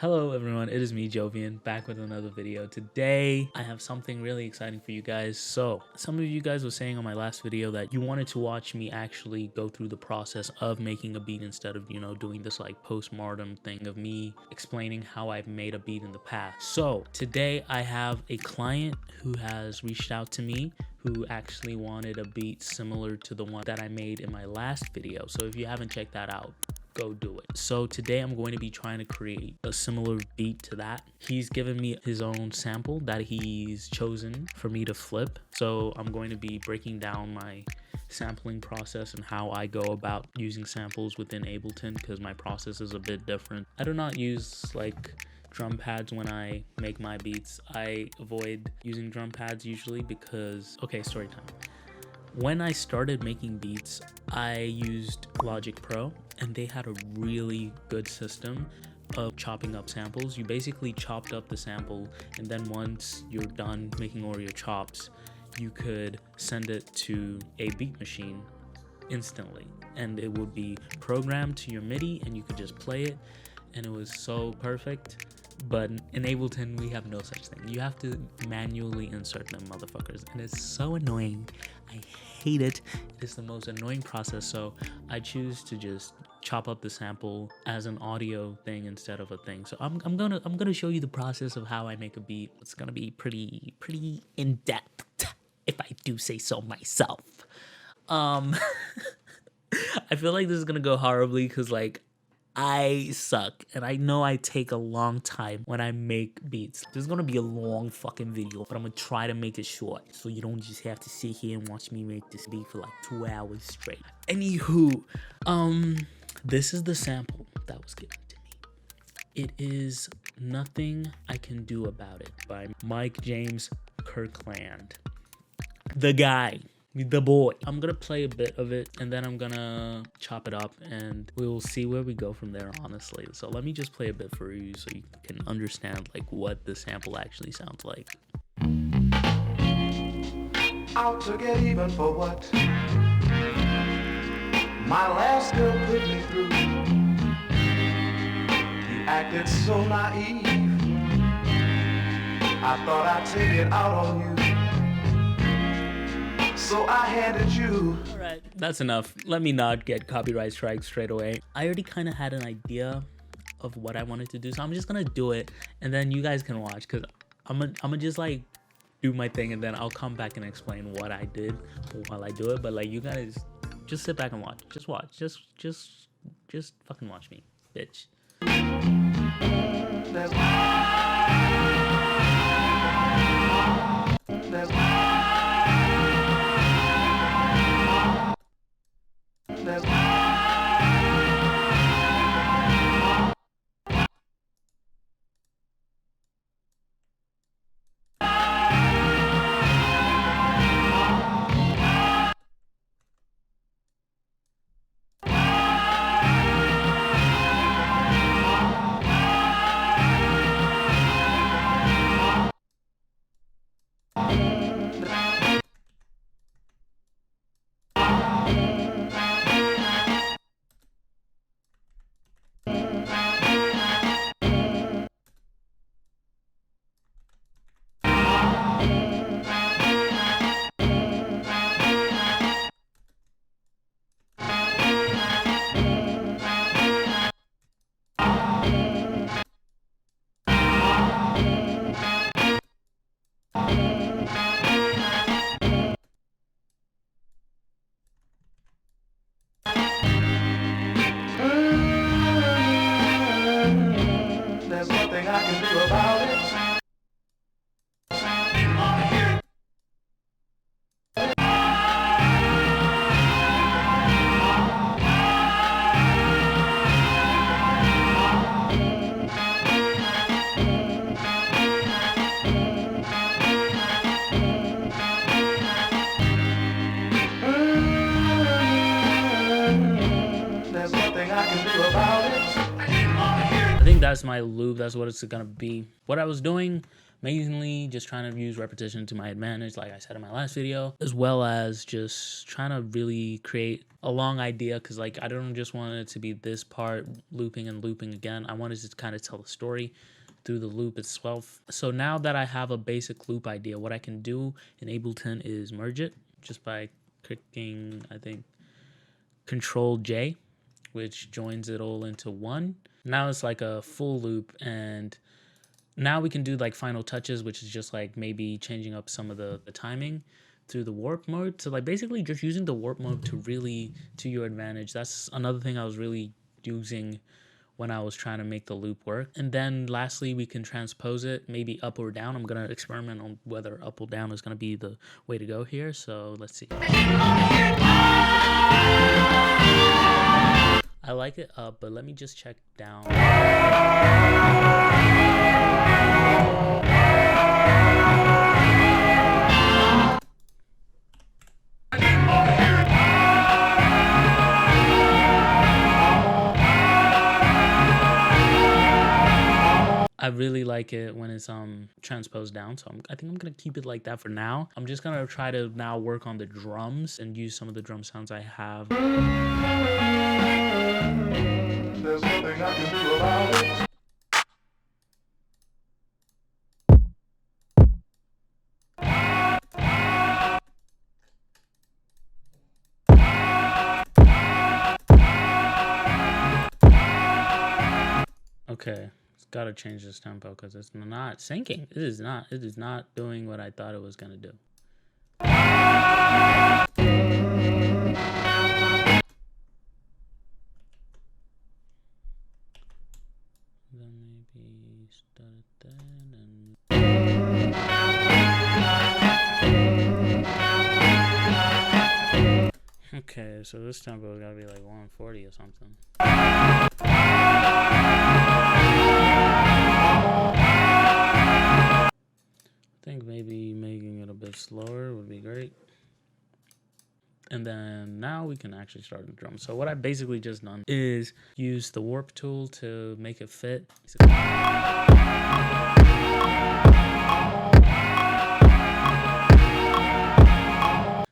Hello everyone, it is me Jovian, back with another video. Today I have something really exciting for you guys. So some of you guys were saying on my last video that you wanted to watch me actually go through the process of making a beat instead of, doing this like postmortem thing of me explaining how I've made a beat in the past. So today I have a client who has reached out to me who actually wanted a beat similar to the one that I made in my last video. So if you haven't checked that out, go do it. So today I'm going to be trying to create a similar beat to that. He's given me his own sample that he's chosen for me to flip. So I'm going to be breaking down my sampling process and how I go about using samples within Ableton, because my process is a bit different. I do not use like drum pads when I make my beats. I avoid using drum pads usually because, okay, story time. When I started making beats, I used Logic Pro, and they had a really good system of chopping up samples. You basically chopped up the sample, and then once you're done making all your chops, you could send it to a beat machine instantly, and it would be programmed to your MIDI, and you could just play it, and it was so perfect. But in Ableton, we have no such thing. You have to manually insert them motherfuckers, and it's so annoying. I hate it. It is the most annoying process, so I choose to just chop up the sample as an audio thing instead of a thing. So I'm gonna show you the process of how I make a beat. It's gonna be pretty in depth, if I do say so myself. I feel like this is gonna go horribly because like I suck, and I know I take a long time when I make beats. This is gonna be a long fucking video, but I'm gonna try to make it short so you don't just have to sit here and watch me make this beat for like 2 hours straight. Anywho, this is the sample that was given to me. It is Nothing I Can Do About It by Mike James Kirkland. The guy. The boy. I'm gonna play a bit of it and then I'm gonna chop it up and we'll see where we go from there, honestly. So let me just play a bit for you so you can understand like what the sample actually sounds like. Out to get even for what my last girl put me through. You acted so naive, I thought I'd take it out on you. So I handed you. Alright, that's enough. Let me not get copyright strikes straight away. I already kind of had an idea of what I wanted to do, so I'm just gonna do it and then you guys can watch, because I'm gonna just like do my thing and then I'll come back and explain what I did while I do it. But like, you guys just sit back and watch. Just watch. Just fucking watch me, bitch. There's nothing I can do about it. There's nothing I can do about it. I think that's my loop. That's what it's gonna be. What I was doing Mainly just trying to use repetition to my advantage, like I said in my last video, as well as just trying to really create a long idea, because like I don't just want it to be this part looping and looping again. I wanted to kind of tell the story through the loop itself. So now that I have a basic loop idea, what I can do in Ableton is merge it just by clicking, I think, Control J, which joins it all into one. Now it's like a full loop, and now we can do like final touches, which is just like maybe changing up some of the timing through the warp mode. So like basically just using the warp mode to your advantage. That's another thing I was really using when I was trying to make the loop work. And then lastly, we can transpose it maybe up or down. I'm gonna experiment on whether up or down is gonna be the way to go here. So let's see. I like it up, but let me just check down. I really like it when it's transposed down, so I think I'm gonna keep it like that for now. I'm just gonna try to now work on the drums and use some of the drum sounds I have. There's nothing I can do about it. Okay, gotta change this tempo because it's not syncing. It is not doing what I thought it was gonna do. Then maybe start it then. Okay, so this tempo gotta be like 140 or something. I think maybe making it a bit slower would be great. And then now we can actually start the drum. So what I basically just done is use the warp tool to make it fit.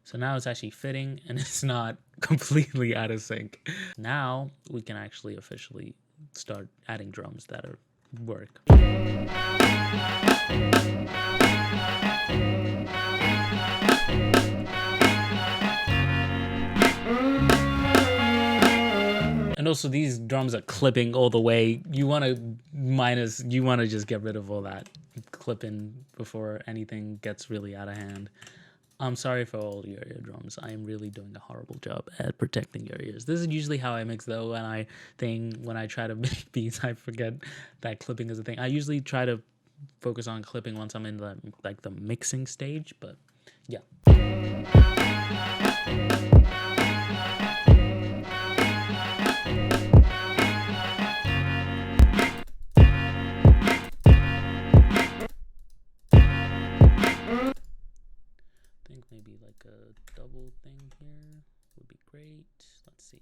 So now it's actually fitting and it's not completely out of sync. Now we can actually officially start adding drums that are work. And also these drums are clipping all the way. You want to just get rid of all that clipping before anything gets really out of hand. I'm sorry for all your eardrums. I am really doing a horrible job at protecting your ears. This is usually how I mix though. When I try to make beats, I forget that clipping is a thing. I usually try to focus on clipping once I'm in the mixing stage, but yeah. Maybe like a double thing here would be great. Let's see.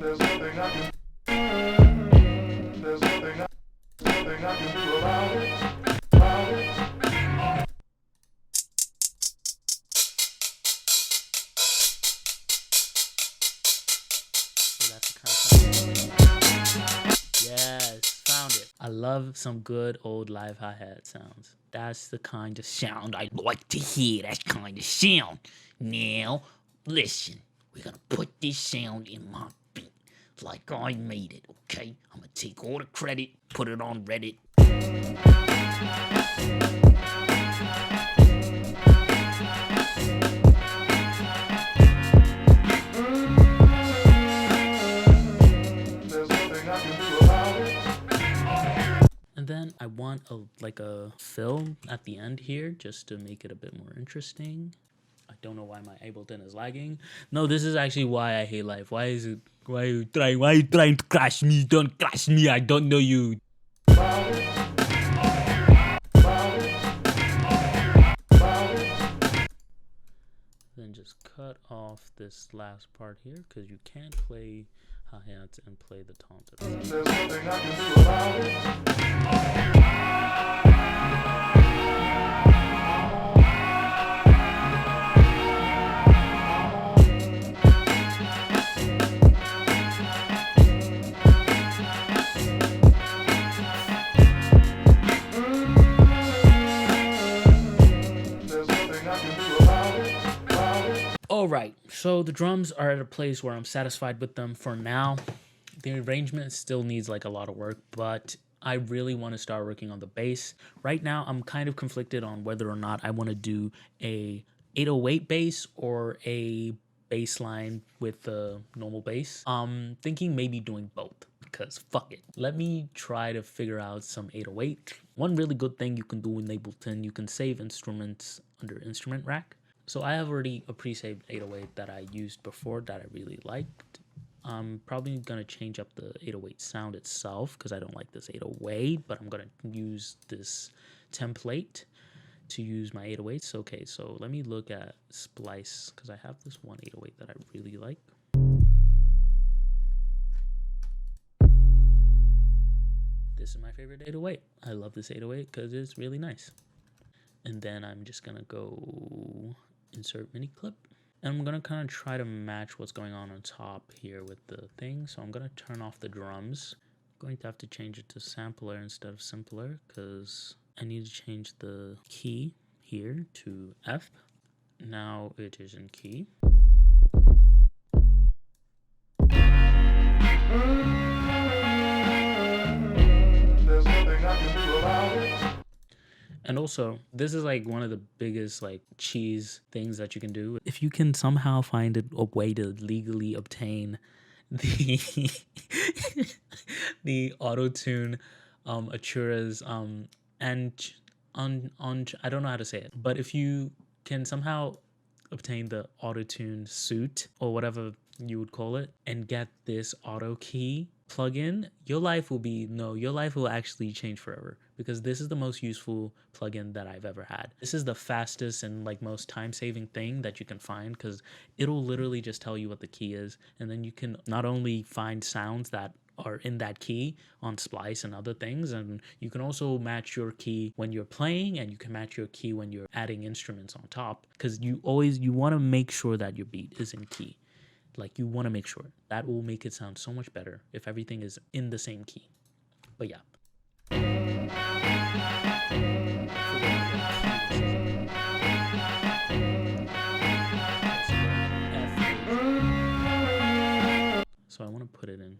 There's nothing I can do about it. Yes, found it. I love some good old live hi-hat sounds. That's the kind of sound I like to hear. That kind of sound. Now, listen. We're gonna put this sound in my beat like I made it, okay? I'm gonna take all the credit, put it on Reddit. Then I want a fill at the end here just to make it a bit more interesting. I don't know why my Ableton is lagging. No, this is actually why I hate life. Why are you trying to crash me? Don't crash me. I don't know you. cut off this last part here because you can't play hi-hats and play the toms at the same time. There's nothing I can do about it. There's nothing I can do about it. Alright, so the drums are at a place where I'm satisfied with them for now. The arrangement still needs like a lot of work, but I really want to start working on the bass. Right now, I'm kind of conflicted on whether or not I want to do a 808 bass or a bass line with the normal bass. Thinking maybe doing both because fuck it. Let me try to figure out some 808. One really good thing you can do in Ableton, you can save instruments under instrument rack. So I have already a pre-saved 808 that I used before that I really liked. I'm probably going to change up the 808 sound itself because I don't like this 808, but I'm going to use this template to use my 808s. Okay, so let me look at Splice because I have this one 808 that I really like. This is my favorite 808. I love this 808 because it's really nice. And then I'm just going to go insert mini clip. And I'm going to kind of try to match what's going on top here with the thing. So I'm going to turn off the drums. I'm going to have to change it to sampler instead of simpler because I need to change the key here to F. Now it is in key. There's nothing I can do about it. And also, this is like one of the biggest like cheese things that you can do. If you can somehow find a way to legally obtain the the auto-tune Achura's and on I don't know how to say it, but if you can somehow obtain the auto-tune suit or whatever you would call it and get this auto key plugin, your life will actually change forever because this is the most useful plugin that I've ever had. This is the fastest and like most time-saving thing that you can find because it'll literally just tell you what the key is, and then you can not only find sounds that are in that key on Splice and other things, and you can also match your key when you're playing, and you can match your key when you're adding instruments on top because you want to make sure that your beat is in key. Like, you want to make sure. That will make it sound so much better if everything is in the same key. But yeah. So I want to put it in.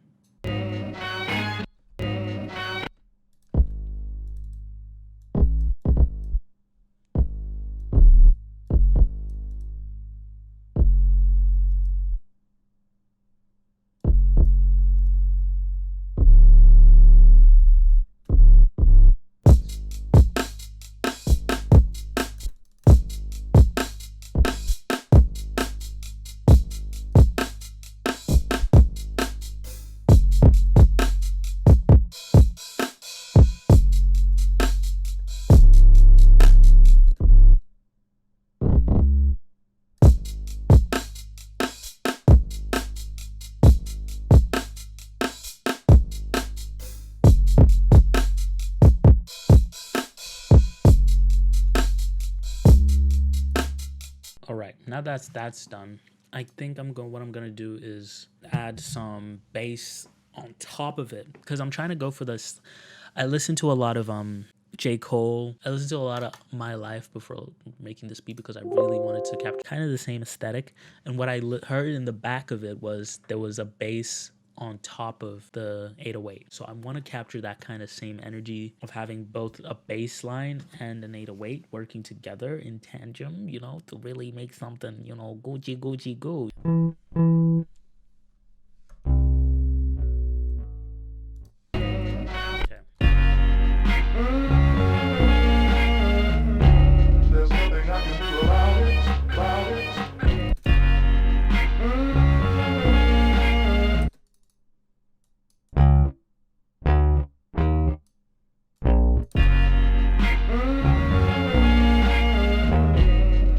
All right, now that's done, I think what I'm gonna do is add some bass on top of it because I'm trying to go for this. I listened to a lot of J. Cole. I listened to a lot of My Life before making this beat because I really wanted to capture kind of the same aesthetic. And what I heard in the back of it was there was a bass on top of the 808. So I want to capture that kind of same energy of having both a bass line and an 808 working together in tandem, you know, to really make something, you know, Gucci Gucci go. Okay. There's nothing I can do about it.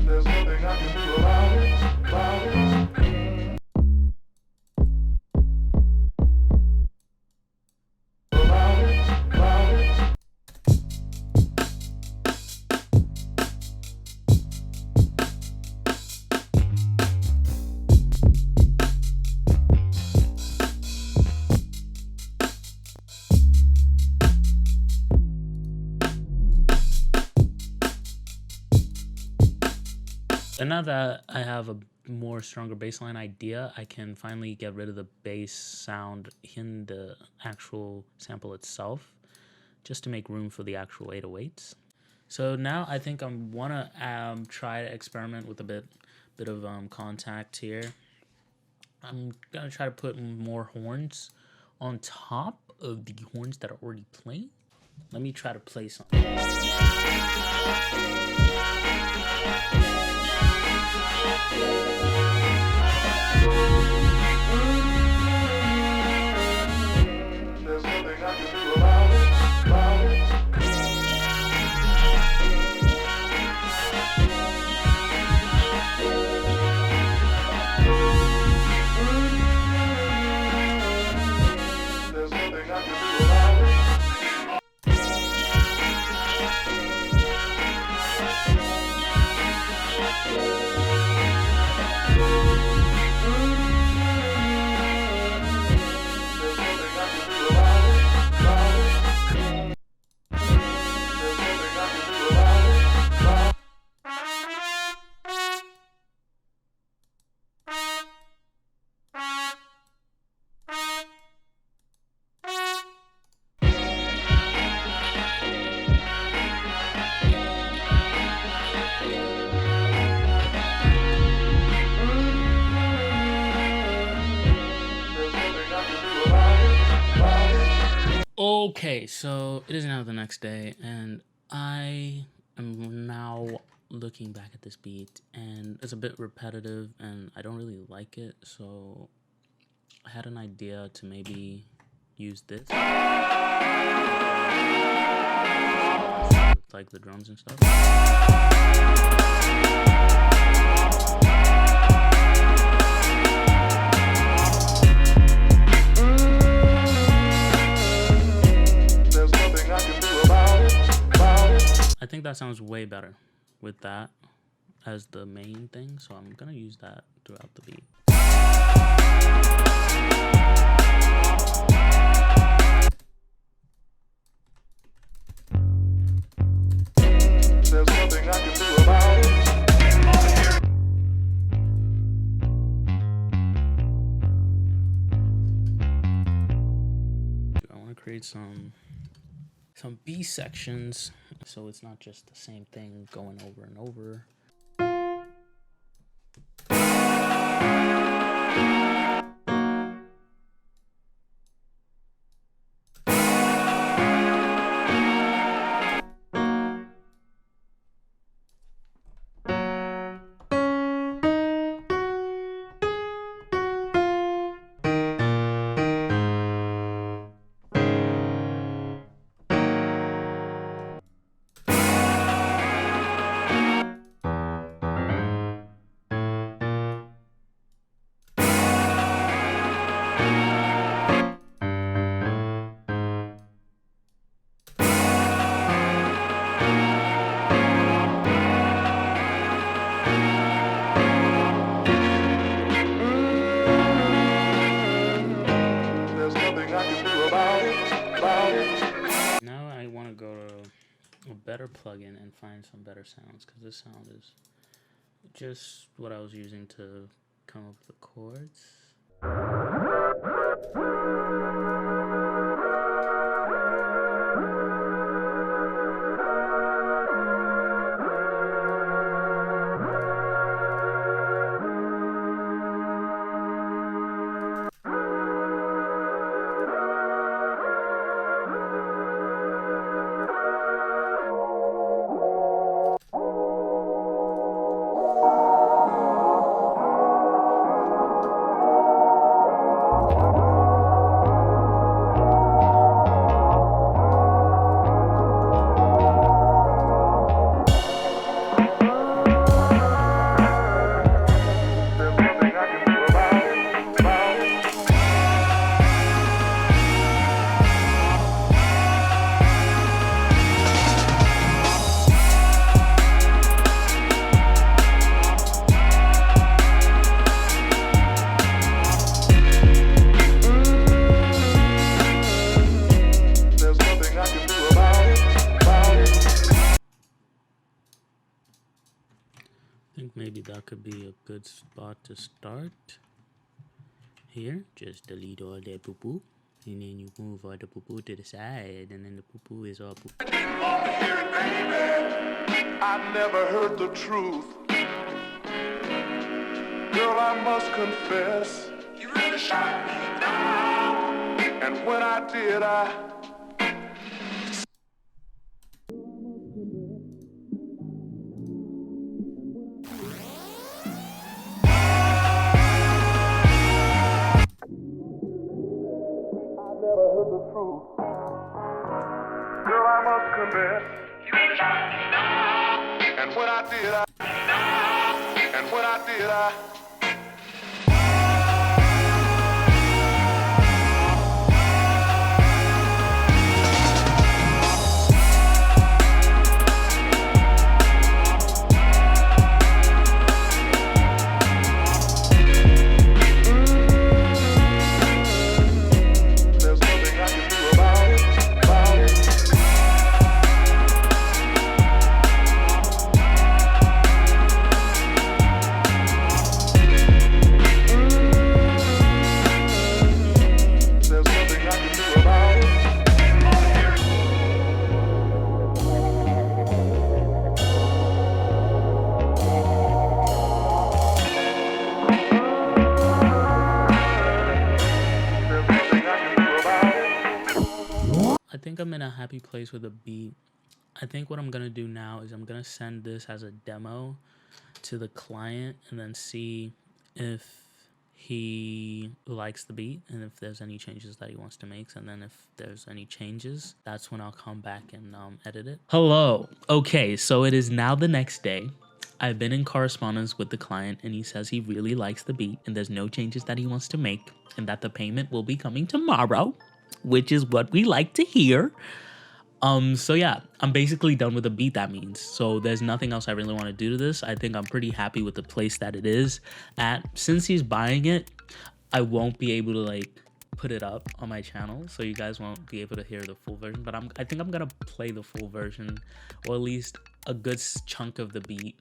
There's nothing I can do about it. And now that I have a more stronger bassline idea, I can finally get rid of the bass sound in the actual sample itself, just to make room for the actual 808s. So now I think I wanna try to experiment with a bit of contact here. I'm gonna try to put more horns on top of the horns that are already playing. Let me try to play something. There's nothing I can do about it. There's nothing I can do about it. There's nothing I can do about it. There's nothing I can do about it. There's nothing I can do about it. Okay, so it is now the next day, and I am now looking back at this beat, and it's a bit repetitive, and I don't really like it, so I had an idea to maybe use this. Like the drums and stuff. There's nothing I can do about it. I think that sounds way better with that as the main thing, so I'm gonna use that throughout the beat. There's nothing I can do about it. I want to create some B sections so it's not just the same thing going over and over. There's nothing I can do about it. Now I want to go to a better plugin and find some better sounds, because this sound is just what I was using to come up with the chords. could be a good spot to start. Here, just delete all that poo-poo. And then you move all the poo-poo to the side, and then the poo-poo is all poo-poo. I never heard the truth. Girl, I must confess, you really shot me down. And when I did, never heard the truth. Girl, I must confess, you really shot me down. And when I did, there's nothing I can do about it. There's nothing I can do about it. There's nothing I can do about it. I think I'm in a happy place with the beat. I think what I'm gonna do now is I'm gonna send this as a demo to the client and then see if he likes the beat and if there's any changes that he wants to make. And then if there's any changes, that's when I'll come back and edit it. Hello. Okay, so it is now the next day. I've been in correspondence with the client and he says he really likes the beat and there's no changes that he wants to make and that the payment will be coming tomorrow, which is what we like to hear. So yeah, I'm basically done with the beat, that means. So there's nothing else I really want to do to this. I think I'm pretty happy with the place that it is at. Since he's buying it, I won't be able to like put it up on my channel, so you guys won't be able to hear the full version, but I think I'm gonna play the full version, or at least a good chunk of the beat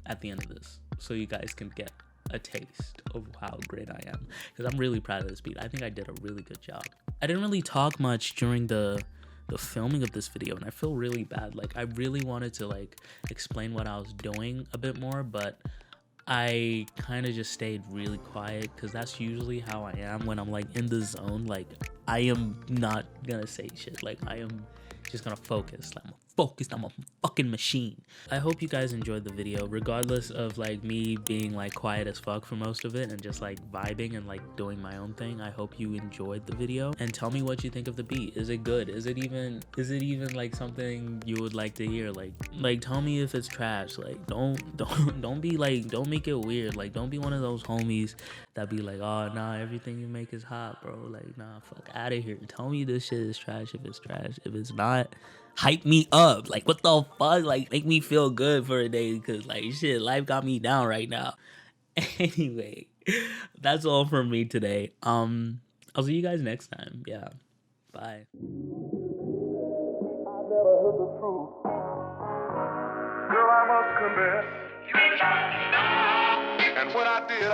at the end of this, so you guys can get a taste of how great I am, because I'm really proud of this beat. I think I did a really good job. I didn't really talk much during the filming of this video, and I feel really bad. Like, I really wanted to like explain what I was doing a bit more, but I kind of just stayed really quiet, because that's usually how I am when I'm like in the zone. Like, I am not gonna say shit. Like, I am just gonna focus. Like, I'm a fucking machine. I hope you guys enjoyed the video, regardless of like me being like quiet as fuck for most of it and just like vibing and like doing my own thing. I hope you enjoyed the video, and tell me what you think of the beat. Is it good? Is it even like something you would like to hear? Like tell me if it's trash. Like, don't be like, don't make it weird. Like, don't be one of those homies that be like, oh nah, everything you make is hot, bro. Like, nah, fuck out of here. Tell me this shit is trash if it's trash. If it's not, hype me up. Like, what the fuck? Like, make me feel good for a day, because like shit, life got me down right now. Anyway, that's all from me today. I'll see you guys next time. Yeah, bye. I never heard the truth. Girl, I must confess, you shot me down. And when I did,